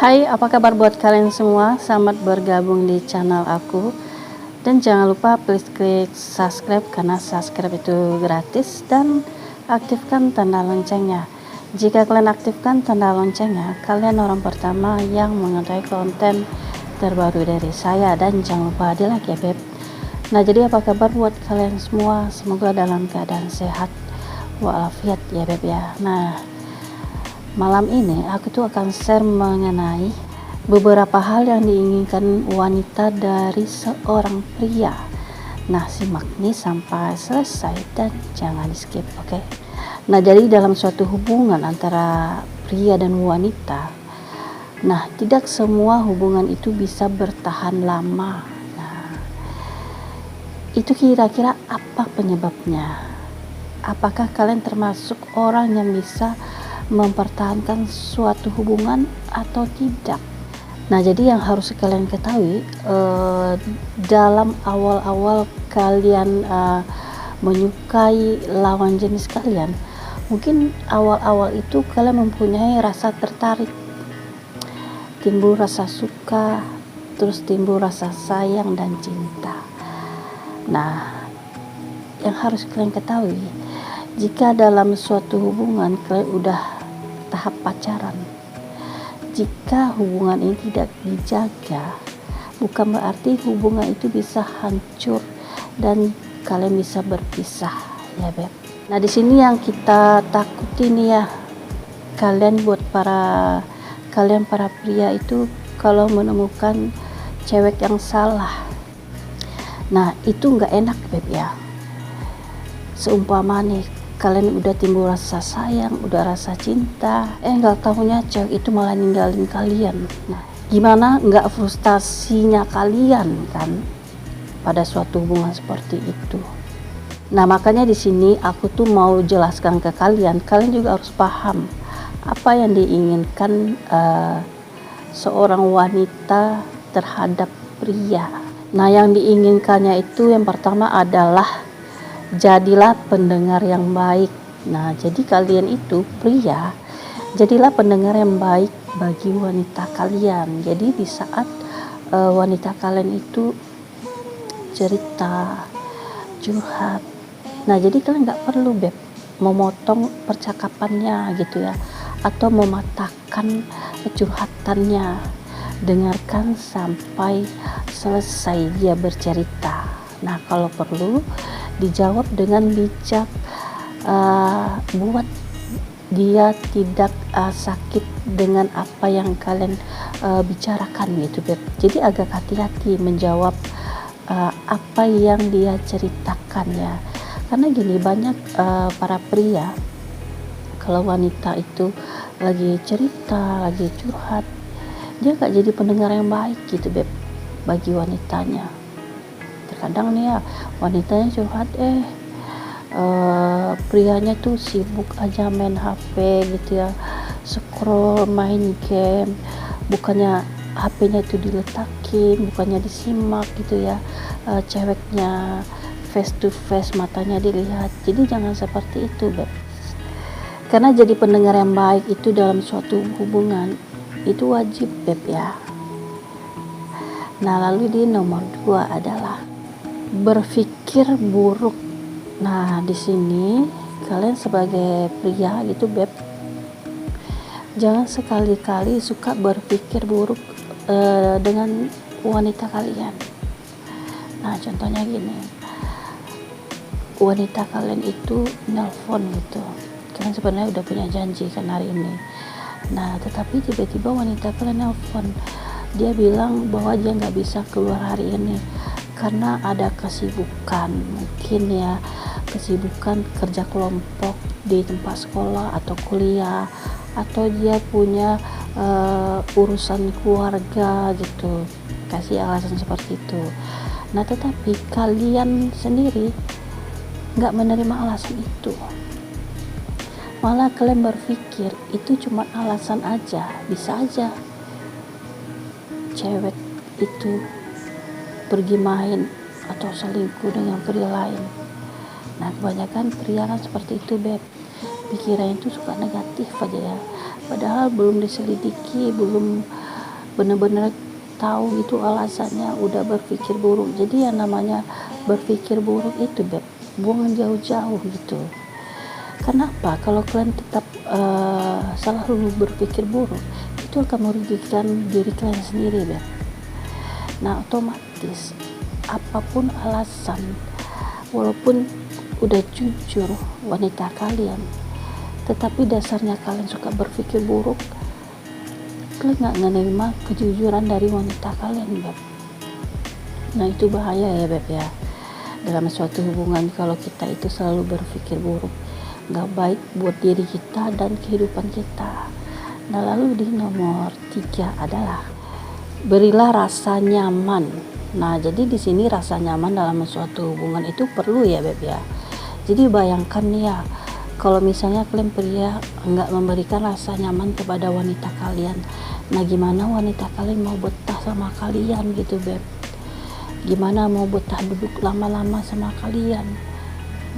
Hai, apa kabar buat kalian semua? Selamat bergabung di channel aku. Dan jangan lupa please klik subscribe karena subscribe itu gratis dan aktifkan tanda loncengnya. Jika kalian aktifkan tanda loncengnya, kalian orang pertama yang mengetahui konten terbaru dari saya. Dan jangan lupa di like ya beb. Nah, jadi apa kabar buat kalian semua? Semoga dalam keadaan sehat walafiat ya beb ya. Nah, malam ini aku tuh akan share mengenai beberapa hal yang diinginkan wanita dari seorang pria. Nah, simak nih sampai selesai dan jangan di skip, oke? Nah, jadi dalam suatu hubungan antara pria dan wanita, nah tidak semua hubungan itu bisa bertahan lama. Nah, itu kira-kira apa penyebabnya? Apakah kalian termasuk orang yang bisa mempertahankan suatu hubungan atau tidak? Nah, jadi yang harus kalian ketahui dalam awal-awal kalian menyukai lawan jenis kalian, mungkin awal-awal itu kalian mempunyai rasa tertarik, timbul rasa suka, terus timbul rasa sayang dan cinta. Nah, yang harus kalian ketahui, jika dalam suatu hubungan kalian udah tahap pacaran, jika hubungan ini tidak dijaga, bukan berarti hubungan itu bisa hancur dan kalian bisa berpisah ya beb. Nah, di sini yang kita takutin ya, kalian para pria itu kalau menemukan cewek yang salah, nah itu nggak enak beb ya. Seumpama nih kalian udah timbul rasa sayang, udah rasa cinta, nggak tahunya cewek itu malah ninggalin kalian. Nah, gimana nggak frustasinya kalian kan pada suatu hubungan seperti itu. Nah, makanya di sini aku tuh mau jelaskan ke kalian juga harus paham apa yang diinginkan seorang wanita terhadap pria. Nah, yang diinginkannya itu yang pertama adalah jadilah pendengar yang baik. Nah, jadi kalian itu pria, jadilah pendengar yang baik bagi wanita kalian. Jadi di saat wanita kalian itu cerita, curhat, nah jadi kalian nggak perlu beb memotong percakapannya gitu ya, atau mematahkan curhatannya. Dengarkan sampai selesai dia bercerita. Nah, kalau perlu dijawab dengan bijak, buat dia tidak sakit dengan apa yang kalian bicarakan gitu beb. Jadi agak hati-hati menjawab apa yang dia ceritakan ya, karena gini, banyak para pria kalau wanita itu lagi cerita, lagi curhat, dia gak jadi pendengar yang baik gitu beb bagi wanitanya. Terkadang nih ya, wanitanya curhat prianya tuh sibuk aja main HP gitu ya, scroll, main game, bukannya HP-nya itu diletakin, bukannya disimak gitu ya, ceweknya face to face, matanya dilihat. Jadi jangan seperti itu beb, karena jadi pendengar yang baik itu dalam suatu hubungan itu wajib beb ya. Nah, lalu di nomor 2 adalah berpikir buruk. Nah, di sini kalian sebagai pria gitu beb, jangan sekali-kali suka berpikir buruk dengan wanita kalian. Nah, contohnya gini, wanita kalian itu nelpon gitu, kalian sebenarnya udah punya janji kan hari ini. Nah, tetapi tiba-tiba wanita kalian nelpon, dia bilang bahwa dia nggak bisa keluar hari ini karena ada kesibukan, mungkin ya kesibukan kerja kelompok di tempat sekolah atau kuliah, atau dia punya urusan keluarga gitu, kasih alasan seperti itu. Nah, tetapi kalian sendiri nggak menerima alasan itu, malah kalian berpikir itu cuma alasan aja. Bisa aja cewek itu pergi main atau selingkuh dengan pria lain. Nah, kebanyakan pria kan seperti itu beb, pikirannya itu suka negatif aja ya, padahal belum diselidiki, belum bener-bener tahu gitu alasannya, udah berpikir buruk. Jadi yang namanya berpikir buruk itu Beb, buang jauh-jauh gitu. Kenapa? Kalau kalian tetap selalu berpikir buruk, itu akan merugikan diri kalian sendiri Beb. Nah otomatis apapun alasan, walaupun udah jujur wanita kalian, tetapi dasarnya kalian suka berpikir buruk, kalian nggak menerima kejujuran dari wanita kalian Beb. Nah itu bahaya ya Beb ya, dalam suatu hubungan kalau kita itu selalu berpikir buruk, nggak baik buat diri kita dan kehidupan kita. Nah lalu di nomor 3 adalah berilah rasa nyaman. Nah jadi di sini rasa nyaman dalam suatu hubungan itu perlu ya Beb ya. Jadi bayangkan ya, kalau misalnya kalian pria nggak memberikan rasa nyaman kepada wanita kalian, nah gimana wanita kalian mau betah sama kalian gitu Beb? Gimana mau betah duduk lama-lama sama kalian?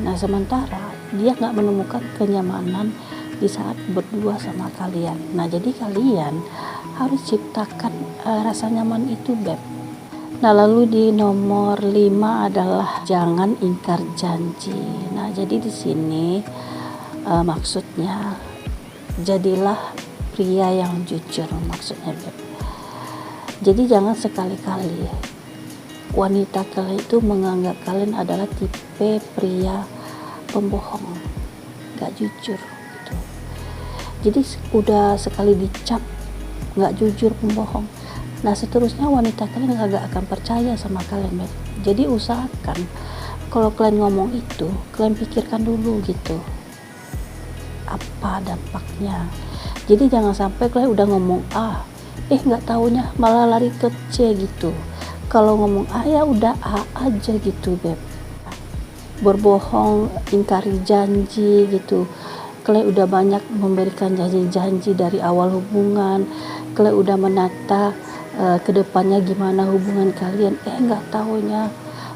Nah sementara dia nggak menemukan kenyamanan di saat berdua sama kalian. Nah jadi kalian harus ciptakan rasa nyaman itu Beb. Nah lalu di nomor 5 adalah jangan ingkar janji. Nah jadi di sini maksudnya jadilah pria yang jujur maksudnya Beb. Jadi jangan sekali-kali wanita kalian itu menganggap kalian adalah tipe pria pembohong, gak jujur gitu. Jadi udah sekali dicap gak jujur, pembohong, nah seterusnya wanita kalian gak akan percaya sama kalian Beb. Jadi usahakan kalau kalian ngomong itu, kalian pikirkan dulu gitu apa dampaknya. Jadi jangan sampai kalian udah ngomong A, nggak taunya malah lari ke C gitu. Kalau ngomong A ya udah A aja gitu Beb. Berbohong, ingkari janji gitu. Kalian udah banyak memberikan janji-janji dari awal hubungan, kalian udah menata kedepannya gimana hubungan kalian, nggak taunya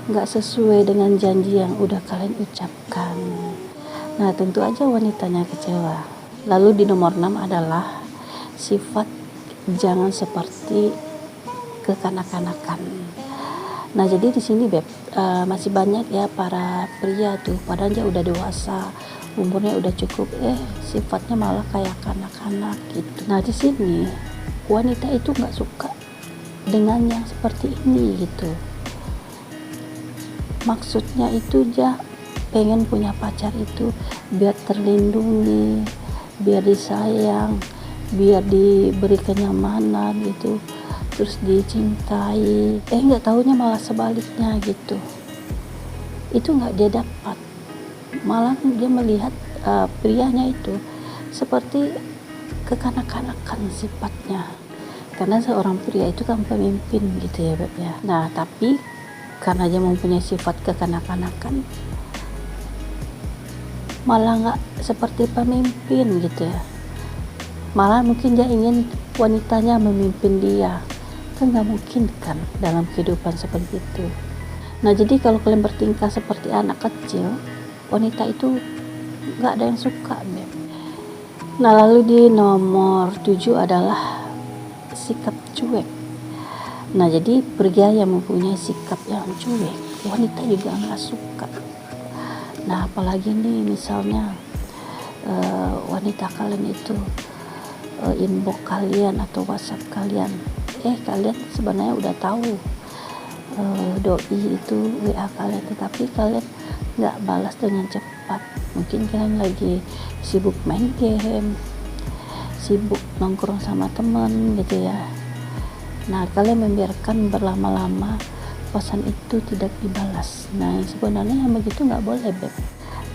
nggak sesuai dengan janji yang udah kalian ucapkan. Nah tentu aja wanitanya kecewa. Lalu di nomor 6 adalah sifat jangan seperti kekanak-kanakan. Nah jadi di sini Beb, masih banyak ya para pria tuh padahal dia udah dewasa, umurnya udah cukup, sifatnya malah kayak kanak-kanak gitu. Nah di sini wanita itu nggak suka dengan yang seperti ini gitu. Maksudnya itu dia pengen punya pacar itu biar terlindungi, biar disayang, biar diberi kenyamanan gitu, terus dicintai. Nggak taunya malah sebaliknya gitu. Itu nggak dia dapat, malah dia melihat prianya itu seperti kekanak-kanakan sifatnya, karena seorang pria itu kan pemimpin gitu ya Beb ya. Nah tapi karena dia mempunyai sifat kekanak-kanakan, malah nggak seperti pemimpin gitu ya, malah mungkin dia ingin wanitanya memimpin dia, kan nggak mungkin kan dalam kehidupan seperti itu. Nah jadi kalau kalian bertingkah seperti anak kecil, wanita itu nggak ada yang suka Beb. Nah lalu di nomor 7 adalah sikap cuek. Nah jadi pria yang mempunyai sikap yang cuek, wanita juga nggak suka. Nah apalagi nih misalnya wanita kalian itu inbox kalian atau WhatsApp kalian, kalian sebenarnya udah tahu doi itu WA kalian, tetapi kalian nggak balas dengan cepat. Mungkin kalian lagi sibuk main game, sibuk nongkrong sama temen gitu ya. Nah kalian membiarkan berlama-lama pesan itu tidak dibalas. Nah sebenarnya yang begitu nggak boleh Beb.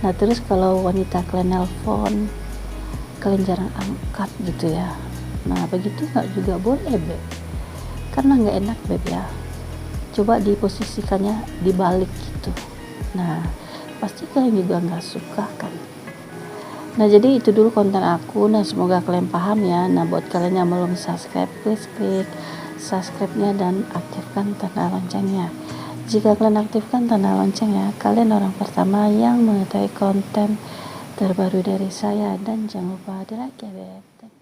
Nah terus kalau wanita kalian nelpon, kalian jarang angkat gitu ya, nah begitu nggak juga boleh Beb, karena nggak enak Beb ya. Coba diposisikannya dibalik gitu, nah pasti kalian juga nggak suka kan. Nah jadi itu dulu konten aku. Nah semoga kalian paham ya. Nah buat kalian yang belum subscribe, please klik subscribe-nya dan aktifkan tanda loncengnya. Jika kalian aktifkan tanda loncengnya, kalian orang pertama yang mengetahui konten terbaru dari saya. Dan jangan lupa di like ya Beb.